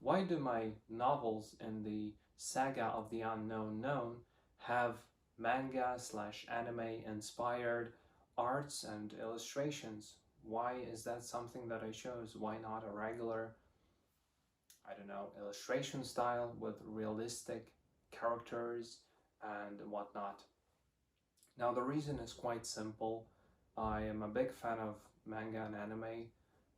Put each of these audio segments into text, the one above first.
why do my novels in the Saga of the Unknown Known have manga slash anime inspired arts and illustrations? Why is that something that I chose? Why not a regular, I don't know, illustration style with realistic characters and whatnot? Now, the reason is quite simple. I am a big fan of manga and anime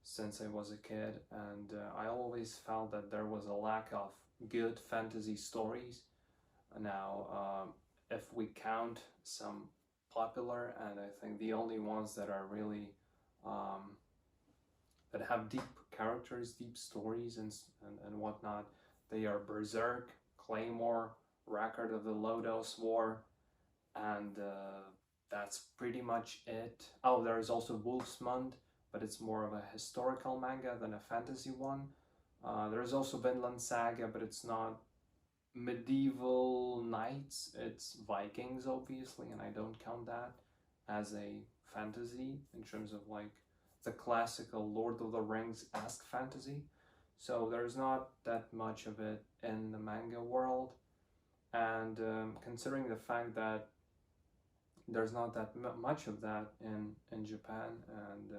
since I was a kid, and I always felt that there was a lack of good fantasy stories. Now, if we count some popular, and I think the only ones that are really um, that have deep characters, deep stories, and whatnot, they are Berserk, Claymore, Record of the Lodos War, and that's pretty much it. Oh, there is also Wolfsmund, but it's more of a historical manga than a fantasy one. There's also Vinland Saga, but it's not medieval knights, it's Vikings, obviously, and I don't count that as a fantasy in terms of like the classical Lord of the Rings-esque fantasy. So there's not that much of it in the manga world, and considering the fact that there's not that much of that in Japan and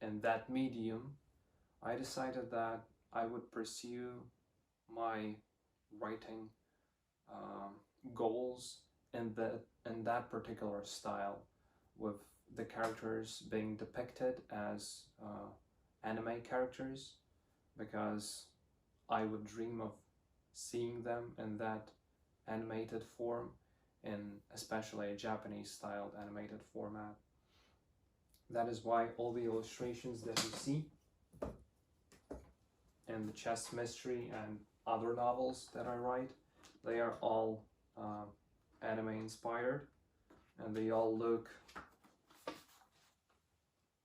in that medium, I decided that I would pursue my writing um, goals in that particular style, with the characters being depicted as anime characters, because I would dream of seeing them in that animated form, in especially a Japanese styled animated format. That is why all the illustrations that you see in the Chess Mystery and other novels that I write, they are all anime inspired, and they all look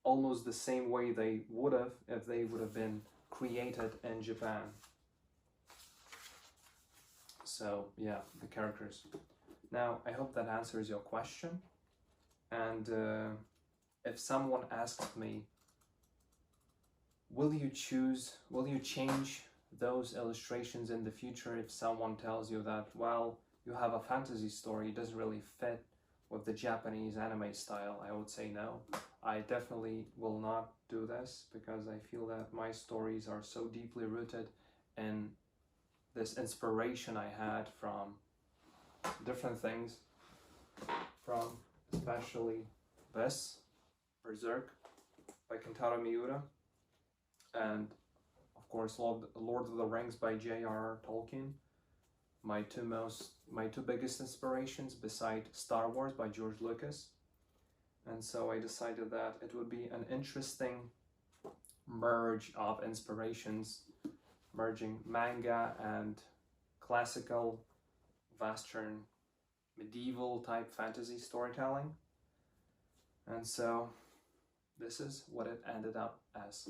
almost the same way they would have if they would have been created in Japan. So yeah, the characters. Now, I hope that answers your question. And if someone asks me, will you change those illustrations in the future if someone tells you that, well, you have a fantasy story, it doesn't really fit with the Japanese anime style? I would say no. I definitely will not do this, because I feel that my stories are so deeply rooted in this inspiration I had from different things, from especially this, Berserk by Kentaro Miura, and of course Lord of the Rings by J.R.R. Tolkien, my two biggest inspirations beside Star Wars by George Lucas. And so I decided that it would be an interesting merge of inspirations, merging manga and classical Western medieval type fantasy storytelling. And so this is what it ended up as.